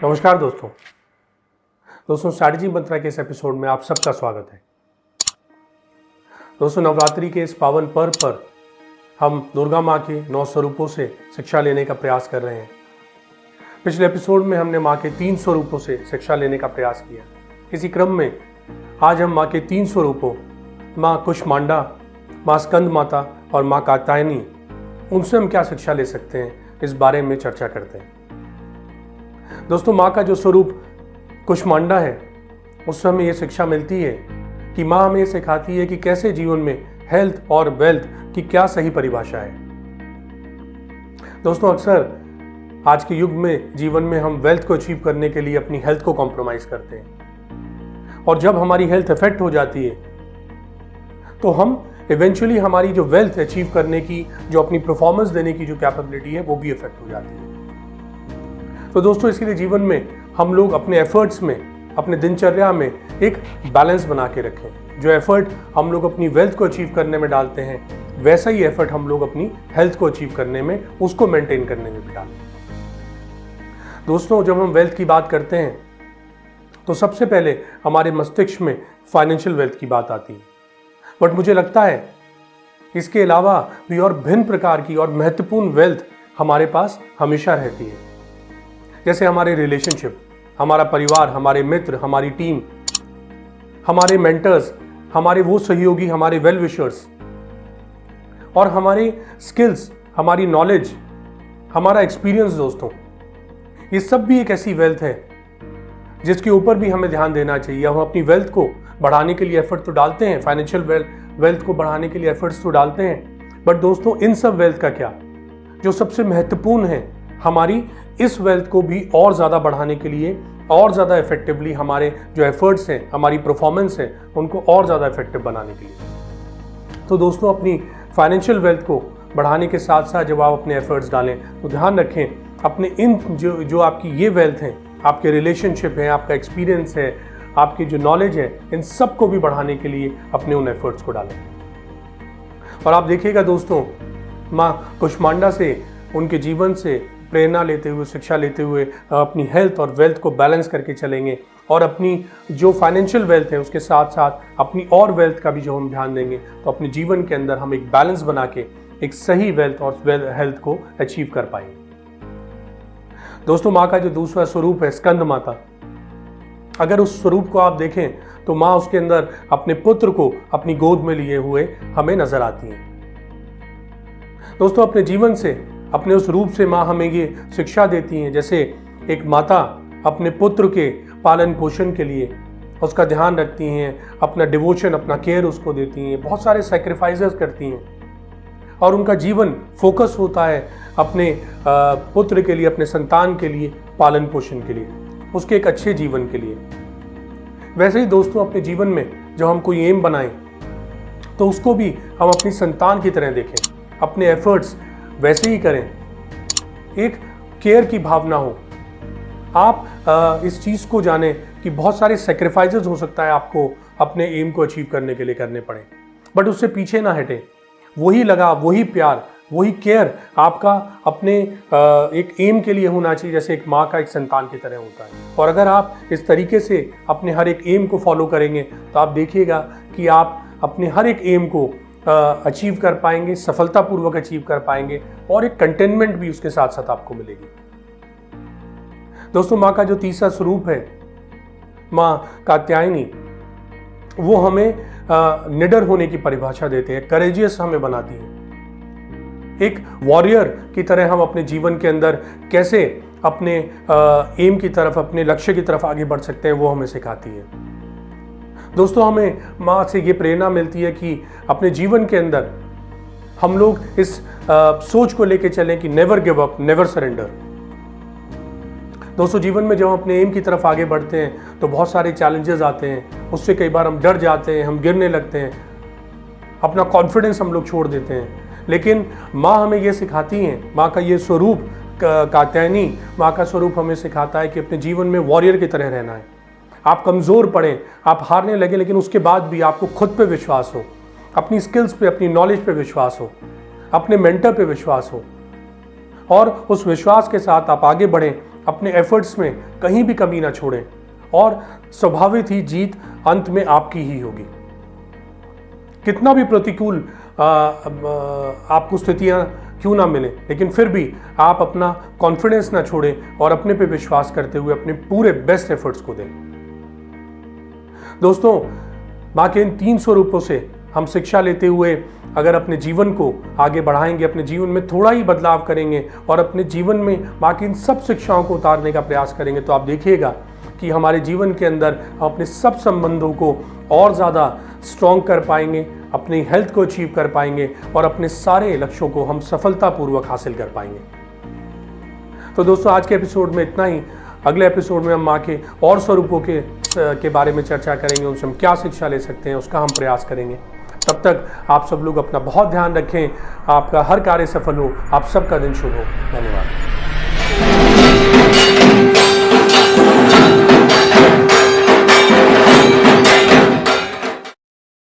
नमस्कार दोस्तों स्ट्रैटेजी मंत्रा के इस एपिसोड में आप सबका स्वागत है। दोस्तों नवरात्रि के इस पावन पर्व पर हम दुर्गा माँ के 9 स्वरूपों से शिक्षा लेने का प्रयास कर रहे हैं। पिछले एपिसोड में हमने माँ के 3 स्वरूपों से शिक्षा लेने का प्रयास किया। इसी क्रम में आज हम माँ के 3 स्वरूपों माँ कुष्मांडा, माँ स्कंद माता और माँ कात्यायनी, उनसे हम क्या शिक्षा ले सकते हैं, इस बारे में चर्चा करते हैं। दोस्तों माँ का जो स्वरूप कुष्मांडा है, उससे हमें ये शिक्षा मिलती है कि माँ हमें सिखाती है कि कैसे जीवन में हेल्थ और वेल्थ की क्या सही परिभाषा है। दोस्तों अक्सर आज के युग में जीवन में हम वेल्थ को अचीव करने के लिए अपनी हेल्थ को कॉम्प्रोमाइज करते हैं, और जब हमारी हेल्थ इफेक्ट हो जाती है तो हम इवेंचुअली हमारी जो वेल्थ अचीव करने की, जो अपनी परफॉर्मेंस देने की जो कैपेबिलिटी है, वो भी इफेक्ट हो जाती है। तो दोस्तों इसीलिए जीवन में हम लोग अपने एफर्ट्स में, अपने दिनचर्या में एक बैलेंस बना के रखें। जो एफर्ट हम लोग अपनी वेल्थ को अचीव करने में डालते हैं, वैसा ही एफर्ट हम लोग अपनी हेल्थ को अचीव करने में, उसको मेंटेन करने में भी डालें। दोस्तों जब हम वेल्थ की बात करते हैं तो सबसे पहले हमारे मस्तिष्क में फाइनेंशियल वेल्थ की बात आती है, बट मुझे लगता है इसके अलावा भी और भिन्न प्रकार की और महत्वपूर्ण वेल्थ हमारे पास हमेशा रहती है। जैसे हमारे रिलेशनशिप, हमारा परिवार, हमारे मित्र, हमारी टीम, हमारे मेंटर्स, हमारे वो सहयोगी, हमारे वेल विशर्स, और हमारे स्किल्स, हमारी नॉलेज, हमारा एक्सपीरियंस। दोस्तों ये सब भी एक ऐसी वेल्थ है जिसके ऊपर भी हमें ध्यान देना चाहिए। हम अपनी वेल्थ को बढ़ाने के लिए एफर्ट तो डालते हैं, फाइनेंशियल वेल्थ को बढ़ाने के लिए एफर्ट्स तो डालते हैं, बट दोस्तों इन सब वेल्थ का क्या, जो सबसे महत्वपूर्ण है, हमारी इस वेल्थ को भी और ज़्यादा बढ़ाने के लिए, और ज़्यादा इफेक्टिवली हमारे जो एफर्ट्स हैं, हमारी परफॉर्मेंस है, उनको और ज़्यादा इफेक्टिव बनाने के लिए। तो दोस्तों अपनी फाइनेंशियल वेल्थ को बढ़ाने के साथ साथ जब आप अपने एफर्ट्स डालें तो ध्यान रखें अपने इन जो आपकी ये वेल्थ हैं, आपके रिलेशनशिप है, आपका एक्सपीरियंस है, आपकी जो नॉलेज है, इन सब को भी बढ़ाने के लिए अपने उन एफर्ट्स को डालें। और आप देखिएगा दोस्तों, माँ कुष्मांडा से, उनके जीवन से प्रेरणा लेते हुए, शिक्षा लेते हुए अपनी हेल्थ और वेल्थ को बैलेंस करके चलेंगे, और अपनी जो फाइनेंशियल वेल्थ है उसके साथ साथ अपनी और वेल्थ का भी जो हम ध्यान देंगे, तो अपने जीवन के अंदर हम एक बैलेंस बना के एक सही वेल्थ और हेल्थ को अचीव कर पाएंगे। दोस्तों माँ का जो दूसरा स्वरूप है स्कंद माता, अगर उस स्वरूप को आप देखें तो माँ उसके अंदर अपने पुत्र को अपनी गोद में लिए हुए हमें नजर आती हैं। दोस्तों अपने जीवन से, अपने उस रूप से माँ हमें ये शिक्षा देती हैं, जैसे एक माता अपने पुत्र के पालन पोषण के लिए उसका ध्यान रखती हैं, अपना डिवोशन, अपना केयर उसको देती हैं, बहुत सारे सैक्रिफाइसेस करती हैं, और उनका जीवन फोकस होता है अपने पुत्र के लिए, अपने संतान के लिए, पालन पोषण के लिए, उसके एक अच्छे जीवन के लिए। वैसे ही दोस्तों अपने जीवन में जब हम कोई एम बनाएं तो उसको भी हम अपनी संतान की तरह देखें, अपने एफर्ट्स वैसे ही करें, एक केयर की भावना हो। आप इस चीज़ को जानें कि बहुत सारे सेक्रीफाइसेस हो सकता है आपको अपने एम को अचीव करने के लिए करने पड़े, बट उससे पीछे ना हटें। वही लगाव, वही प्यार, वही केयर आपका अपने एक एम के लिए होना चाहिए, जैसे एक माँ का एक संतान की तरह होता है। और अगर आप इस तरीके से अपने हर एक एम को फॉलो करेंगे तो आप देखिएगा कि आप अपने हर एक एम को अचीव कर पाएंगे, सफलतापूर्वक अचीव कर पाएंगे, और एक कंटेनमेंट भी उसके साथ साथ आपको मिलेगी। दोस्तों माँ का जो तीसरा स्वरूप है माँ कात्यायनी, वो हमें निडर होने की परिभाषा देते हैं, करेजियस हमें बनाती है। एक वॉरियर की तरह हम अपने जीवन के अंदर कैसे अपने एम की तरफ, अपने लक्ष्य की तरफ आगे बढ़ सकते हैं, वो हमें सिखाती है। दोस्तों हमें माँ से ये प्रेरणा मिलती है कि अपने जीवन के अंदर हम लोग इस सोच को लेके चलें कि never give up, never surrender. दोस्तों जीवन में जब हम अपने एम की तरफ आगे बढ़ते हैं तो बहुत सारे चैलेंजेस आते हैं, उससे कई बार हम डर जाते हैं, हम गिरने लगते हैं, अपना कॉन्फिडेंस हम लोग छोड़ देते हैं। लेकिन माँ हमें ये सिखाती हैं, माँ का ये स्वरूप कात्यायनी, माँ का स्वरूप हमें सिखाता है कि अपने जीवन में वॉरियर की तरह रहना है। आप कमज़ोर पड़ें, आप हारने लगे, लेकिन उसके बाद भी आपको खुद पे विश्वास हो, अपनी स्किल्स पे, अपनी नॉलेज पे विश्वास हो, अपने मेंटर पे विश्वास हो, और उस विश्वास के साथ आप आगे बढ़ें अपने एफर्ट्स में कहीं भी कमी ना छोड़ें और स्वाभाविक ही जीत अंत में आपकी ही होगी। कितना भी प्रतिकूल आपको स्थितियां क्यों ना मिले, लेकिन फिर भी आप अपना कॉन्फिडेंस ना छोड़ें और अपने पे विश्वास करते हुए अपने पूरे बेस्ट एफर्ट्स को दें। दोस्तों, माँ के इन 3 स्वरूपों से हम शिक्षा लेते हुए अगर अपने जीवन को आगे बढ़ाएंगे, अपने जीवन में थोड़ा ही बदलाव करेंगे और अपने जीवन में माँ की इन सब शिक्षाओं को उतारने का प्रयास करेंगे, तो आप देखिएगा कि हमारे जीवन के अंदर हम अपने सब संबंधों को और ज़्यादा स्ट्रॉन्ग कर पाएंगे, अपनी हेल्थ को अचीव कर पाएंगे और अपने सारे लक्ष्यों को हम सफलतापूर्वक हासिल कर पाएंगे। तो दोस्तों, आज के एपिसोड में इतना ही। अगले एपिसोड में हम माँ के और स्वरूपों के बारे में चर्चा करेंगे, उनसे हम क्या शिक्षा ले सकते हैं उसका हम प्रयास करेंगे। तब तक आप सब लोग अपना बहुत ध्यान रखें, आपका हर कार्य सफल हो, आप सबका दिन शुभ हो। धन्यवाद।